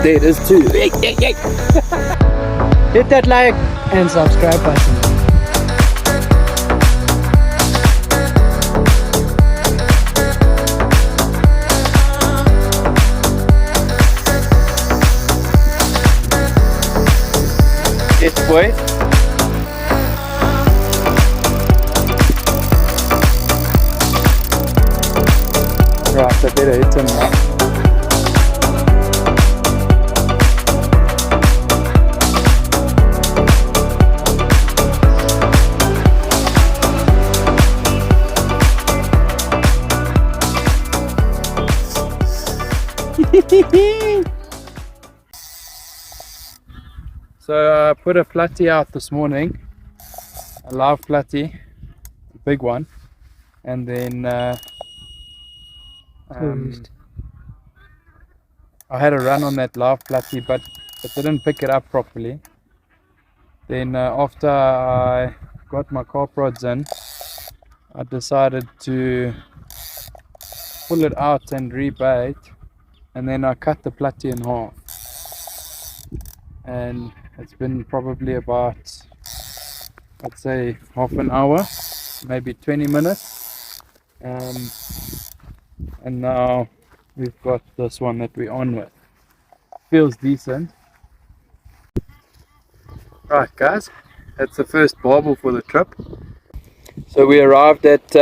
There it is too. Hit that like and subscribe button. Yes, boy. Right, I better hit him now. So I put a platy out this morning, a live platy, a big one, and then I had a run on that live platy, but it didn't pick it up properly. Then after I got my carp rods in, I decided to pull it out and rebait, and then I cut the platy in half. And it's been probably about, I'd say, half an hour, maybe 20 minutes. And now we've got this one that we're on with. Feels decent. Right guys, that's the first barbel for the trip. So we arrived at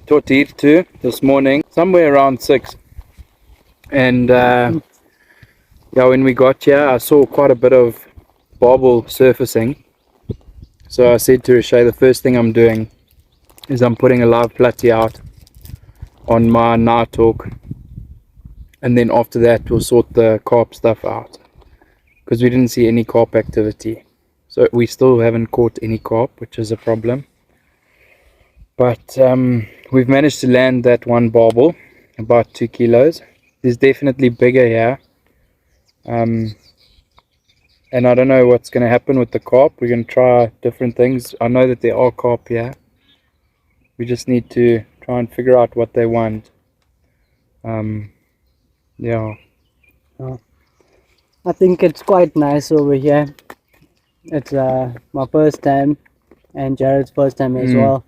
Hier this morning, somewhere around 6. And yeah, when we got here, I saw quite a bit of barbel surfacing. So I said to Rashay, the first thing I'm doing is I'm putting a live platy out on my night hawk, and then after that we'll sort the carp stuff out, because we didn't see any carp activity. So we still haven't caught any carp, which is a problem. But we've managed to land that one barbel, about 2 kilos. There's definitely bigger here. And I don't know what's going to happen with the carp. We're going to try different things. I know that there are carp here. We just need to try and figure out what they want. Yeah. I think it's quite nice over here. It's my first time and Jared's first time as well.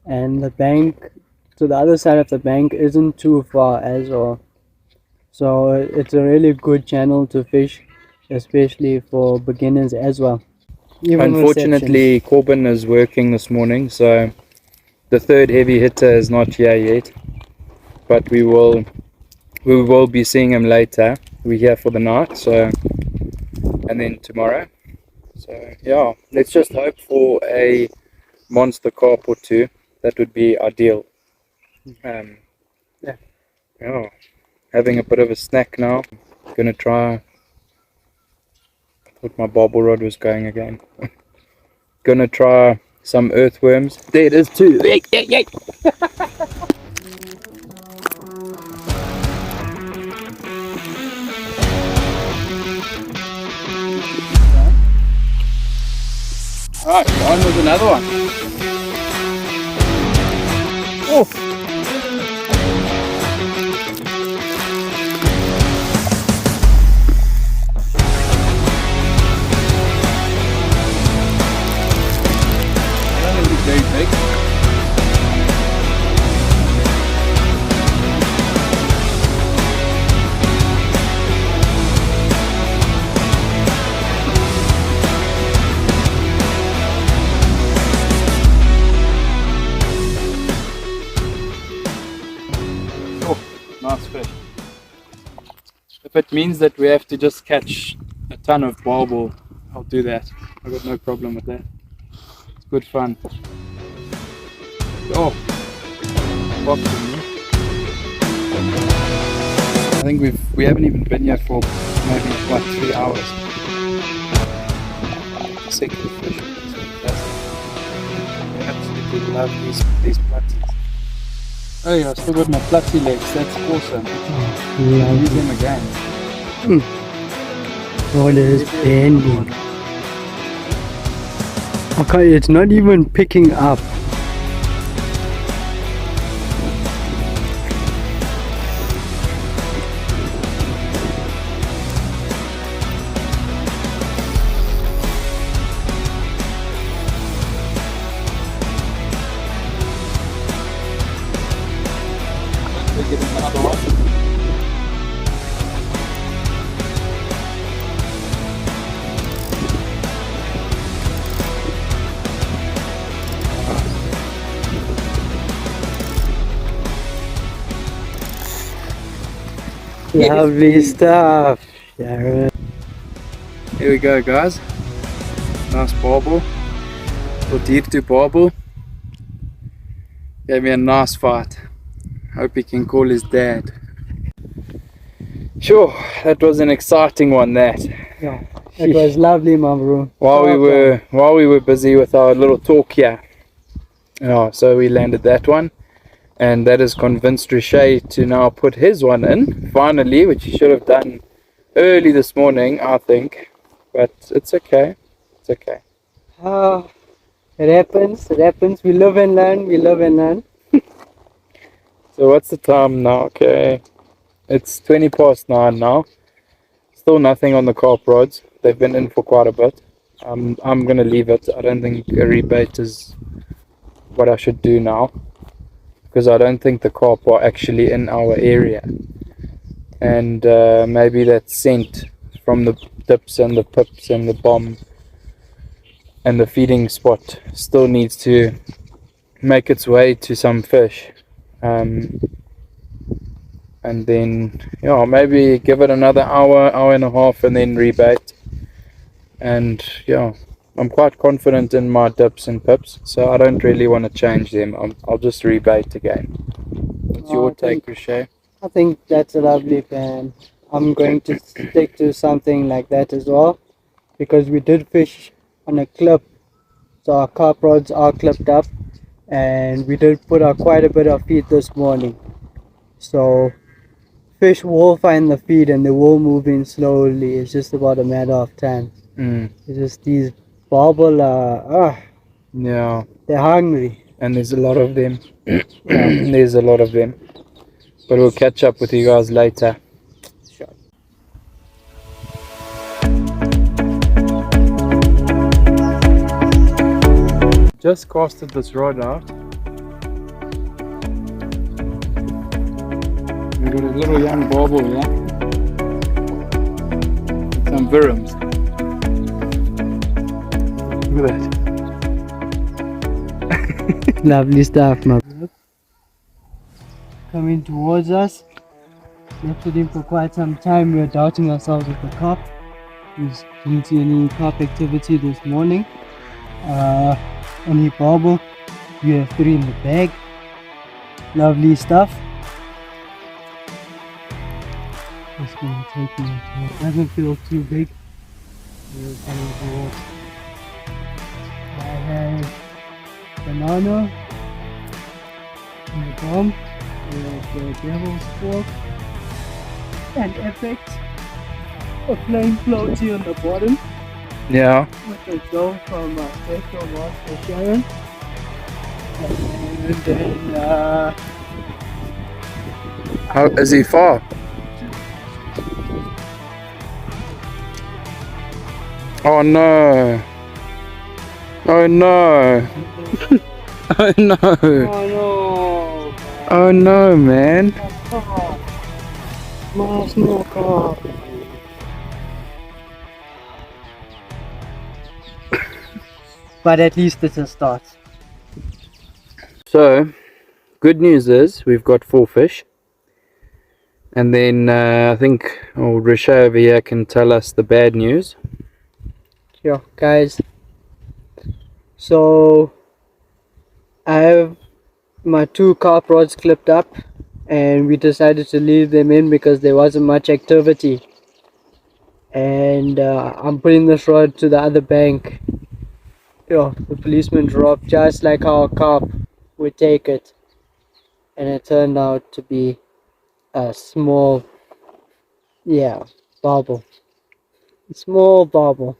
And the bank to the other side of the bank isn't too far as well. So it's a really good channel to fish, especially for beginners as well. Even unfortunately, Corbin is working this morning, so the third heavy hitter is not here yet. But we will be seeing him later. We're here for the night, so, and then tomorrow. So yeah, let's just hope for a monster carp or two. That would be ideal. Yeah. Having a bit of a snack now. Gonna try. I thought my barbel rod was going again. Gonna try some earthworms. There it is too. Hey. Alright, on with another one. Oh. Very big. Oh, nice fish. If it means that we have to just catch a ton of barbel, I'll do that. I've got no problem with that. It's good fun. Oh, I think we haven't even been here for maybe what, 3 hours. Sick of fish. It's fantastic. I absolutely love these platies. Oh yeah, I still got my platy legs. That's awesome. I'll use them again. Oh, it is bending. Okay, it's not even picking up. Lovely stuff, Jared. Here we go, guys. Nice barbel. Tot hier toe barbel. Gave me a nice fight. Hope he can call his dad. Sure, that was an exciting one, that. Yeah, it was lovely, my bro. While we were busy with our little talk here. Oh, so we landed that one. And that has convinced Riche to now put his one in, finally, which he should have done early this morning, I think. But it's okay. It's okay. It happens. We live and learn. So what's the time now? Okay. It's 9:20 now. Still nothing on the carp rods. They've been in for quite a bit. I'm going to leave it. I don't think a rebait is what I should do now, because I don't think the carp are actually in our area. And maybe that scent from the dips and the pips and the bomb and the feeding spot still needs to make its way to some fish. And then, yeah, maybe give it another hour and a half, and then rebait. And yeah, I'm quite confident in my dips and pips, so I don't really want to change them. I'll just rebait again. What's your take, Riche? I think that's a lovely plan. I'm going to stick to something like that as well, because we did fish on a clip, so our carp rods are clipped up, and we did put out quite a bit of feed this morning. So fish will find the feed and they will move in slowly. It's just about a matter of time. It's just these barbel yeah, they're hungry, and there's a lot of them. There's a lot of them, but we'll catch up with you guys later. Sure. Just casted this rod out. We've got a little young barbel here. Some virums. Look at that. Lovely stuff, my bro. Coming towards us. Left with him for quite some time. We were doubting ourselves with the carp. We didn't see any carp activity this morning. Only barbel. We have 3 in the bag. Lovely stuff. Just gonna take me. It doesn't feel too big. We're coming towards. I have banana in the bomb. We have the devil's fork and effect. A plain floaty on the bottom Yeah. with the dough from special master Sharon. And then How is he far? Oh no. Oh no. Oh no. oh no! Oh no, man. Mas no carp. But at least it's a start. So, good news is we've got 4 fish. And then I think old Riche over here can tell us the bad news. Yeah, guys. So I have my 2 carp rods clipped up, and we decided to leave them in because there wasn't much activity. And I'm putting this rod to the other bank. Yeah, the policeman dropped just like how a carp would take it, and it turned out to be a small, barbel. Small barbel.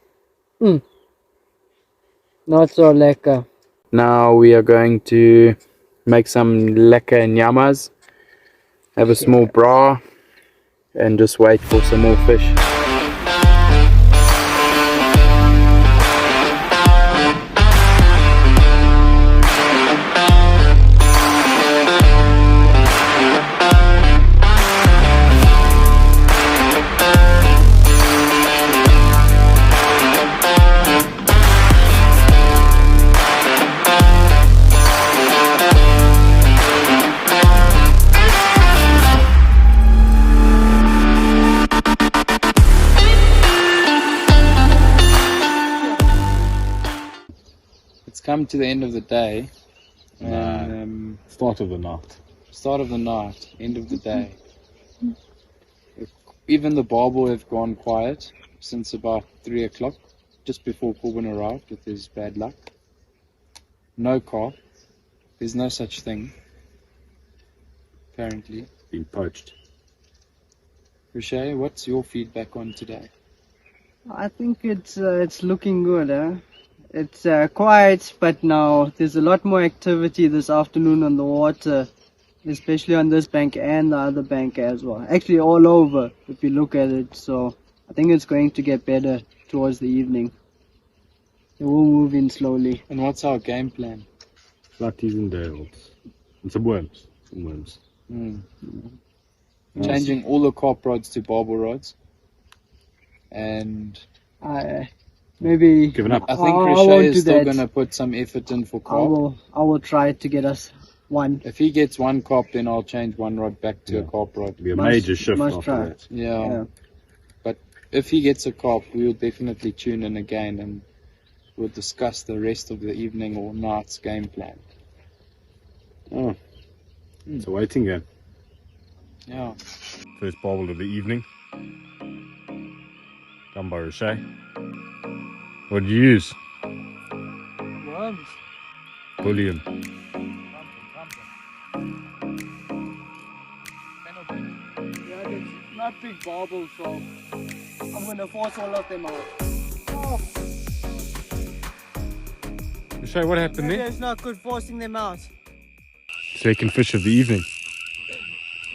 Not so lekker. Now we are going to make some lekker nyamas, have a small bra, and just wait for some more fish. It's come to the end of the day. And, Start of the night. start of the night, end of the day. Even the barbel have gone quiet since about 3 o'clock, just before Corbin arrived with his bad luck. No carp. There's no such thing, apparently. Being poached. Riche, what's your feedback on today? I think it's looking good, huh? It's quiet, but now there's a lot more activity this afternoon on the water, especially on this bank and the other bank as well. Actually, all over if you look at it. So I think it's going to get better towards the evening. It will move in slowly. And what's our game plan? Flatties and dales. And some worms. Changing all the carp rods to barbel rods. And Maybe Giving up. I think I Riche won't is do still that. going to put some effort in for carp. I will try to get us one. If he gets one carp, then I'll change one rod back to a Yeah. carp rod. It'll be a Must- major shift must after try. that. Yeah. But if he gets a carp, we'll definitely tune in again and we'll discuss the rest of the evening or night's game plan. Oh. It's a waiting game. Yeah. First barbel of the evening. Done by Riche. What did you use? Worms. Bullion. Yeah, it's not big barbel, so I'm gonna force all of them out. Oh, Riche, what happened maybe there? it's not good forcing them out. Second fish of the evening.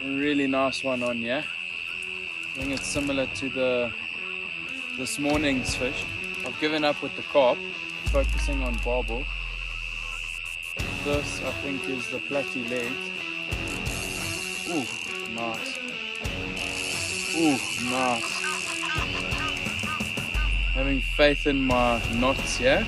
A really nice one on here. I think it's similar to this morning's fish. I've given up with the carp, focusing on barbel. This, I think, is the platy leg. Ooh, nice. Ooh, nice. Having faith in my knots here.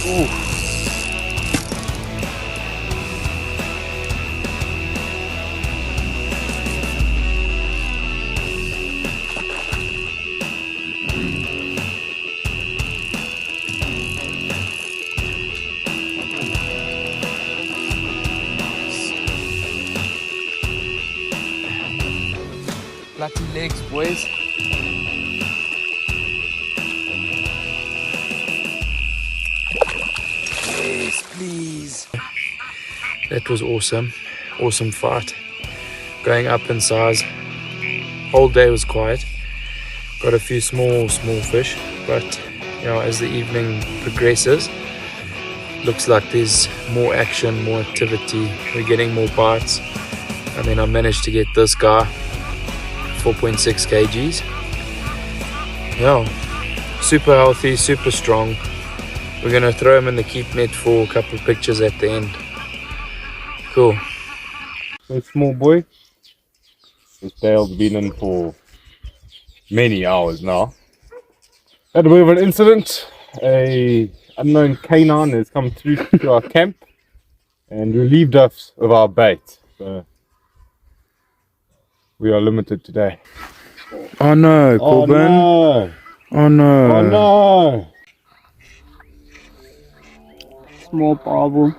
Ooh. Lucky legs, boys. Yes, please. That was awesome. Awesome fight. Going up in size. Whole day was quiet. Got a few small fish, but you know, as the evening progresses, looks like there's more action, more activity. We're getting more bites. And then I managed to get this guy, 4.6 kgs. Yeah, super healthy, super strong. We're gonna throw him in the keep net for a couple of pictures at the end. Cool. So small boy. This tail's been in for many hours now. Had a bit of an incident. A unknown canine has come through to our camp and relieved us of our bait. So we are limited today. Oh no, Corbin. Oh no! Oh no. Oh no! Small barbel.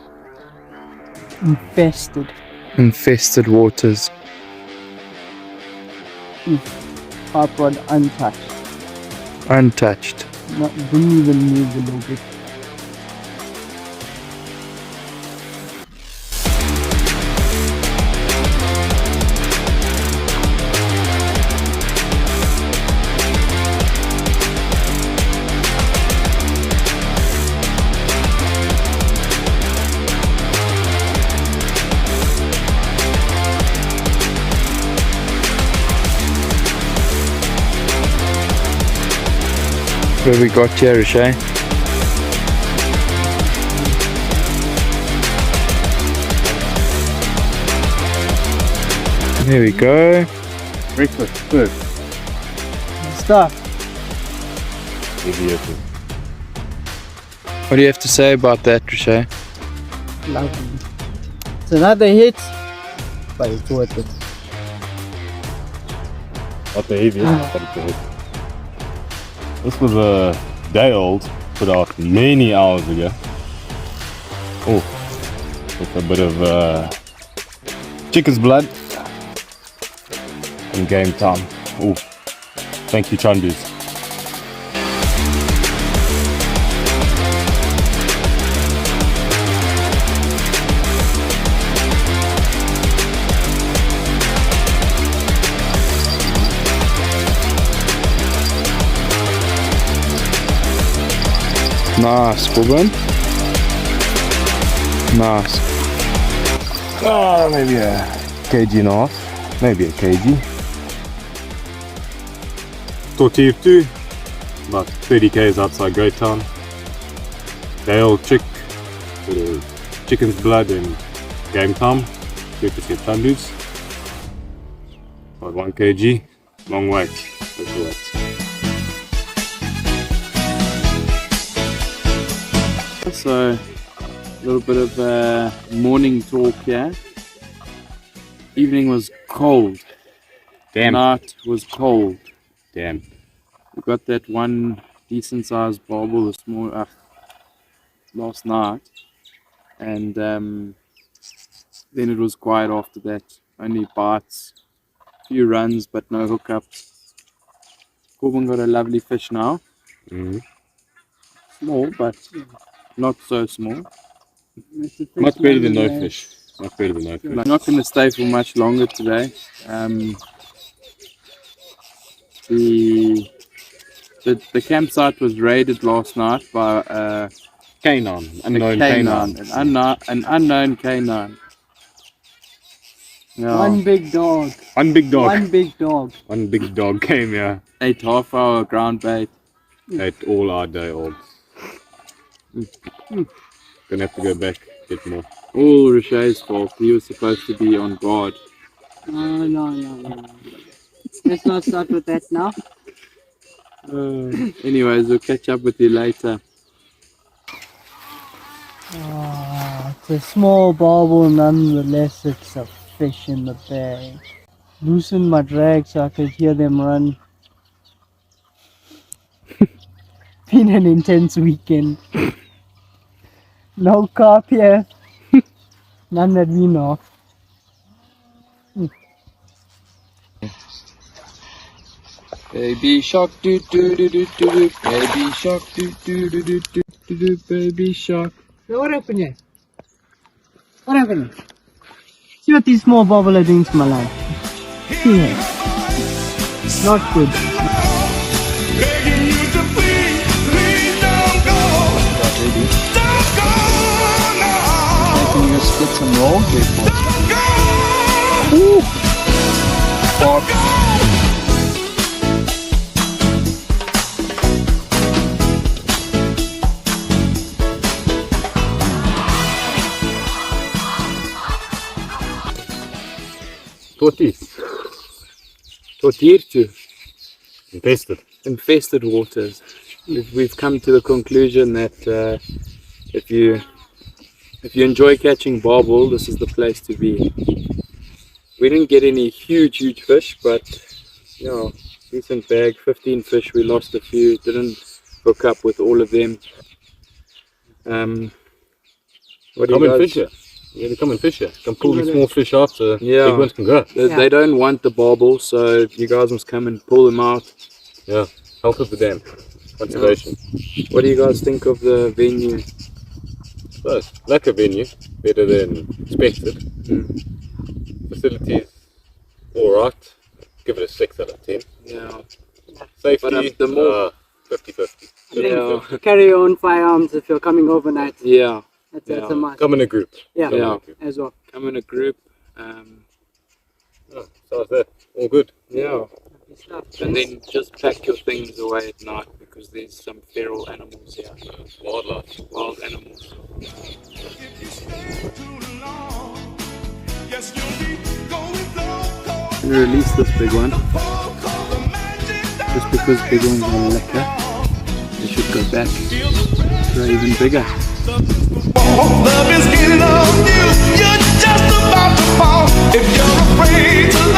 Infested. Infested waters. Carp rod untouched. Untouched. Didn't even move a little bit. What have we got here, Riche? There we go. Breakfast first. Stuff. Idiot. What do you have to say about that, Riche? Lovely. It's It's another hit, but it's worth it. Not the heaviest, but it's a hit. This was a day old, put out many hours ago. Oh, with a bit of chicken's blood and game time. Oh, thank you, Chandus. Nice, Barbel. Nice. Oh, maybe a kg and a half. Maybe a kg. Tortilla 2, about 30 k's outside Great Town. Day old chick, chicken's blood and game time. 2% Chandus. About 1 kg, long weight. That's the weight. So, a little bit of morning talk here. Evening was cold. Damn. Night was cold. Damn. We got that one decent sized barbel last night, and then it was quiet after that. Only bites, few runs, but no hookups. Corbin got a lovely fish now. Small, but not so small. Much better than no fish. Much better than no fish. I'm not going to stay for much longer today. The campsite was raided last night by Canine, an unknown canine. Yeah. One big dog. One big dog. One big dog. One big dog came here. Ate half our ground bait. Ate all our day olds. Gonna have to go back, get more. All Richet's fault. He was supposed to be on guard. No. Let's not start with that now. Anyways, we'll catch up with you later. It's a small barbel, nonetheless. It's a fish in the bag. Loosen my drag so I could hear them run. Been an intense weekend. No carp here. None that we know. Baby shark, do do do do do do. Baby shark, do do do do do do do. Baby shark. So what happened here? What happened? See what these small barbel are doing to my life. See here. Not good. Begging you to please don't go. Don't go now. Can you split some rolls there for us? Don't go. Ooh. Don't go. Tortilla too. Infested. Waters. We've come to the conclusion that if you enjoy catching barbel, this is the place to be. We didn't get any huge fish, but you know, decent bag. 15 fish. We lost a few. Didn't hook up with all of them. What do you guys? Fish here. Yeah, they come and fish here. Come pull these small fish out so Yeah. big ones can go. They don't want the barbel, so you guys must come and pull them out. Yeah, help with the dam. Conservation. What do you guys think of the venue? So, like a venue, better than expected. Facilities, alright. Give it a 6 out of 10. Yeah. Safety, But the more 50-50. Yeah. Carry your own firearms if you're coming overnight. Yeah. That's a must. Come in a group. Yeah, Yeah. as well. Come in a group. Oh, so that. All good. Yeah. And then just pack your things away at night because there's some feral animals here. Wildlife. Wild animals. If you stay too long, yes, you'll be going loco. I'm gonna release this big one just because big ones are lekker. They should go back. They're even bigger. Love is getting on you. You're just about to fall. If you're afraid to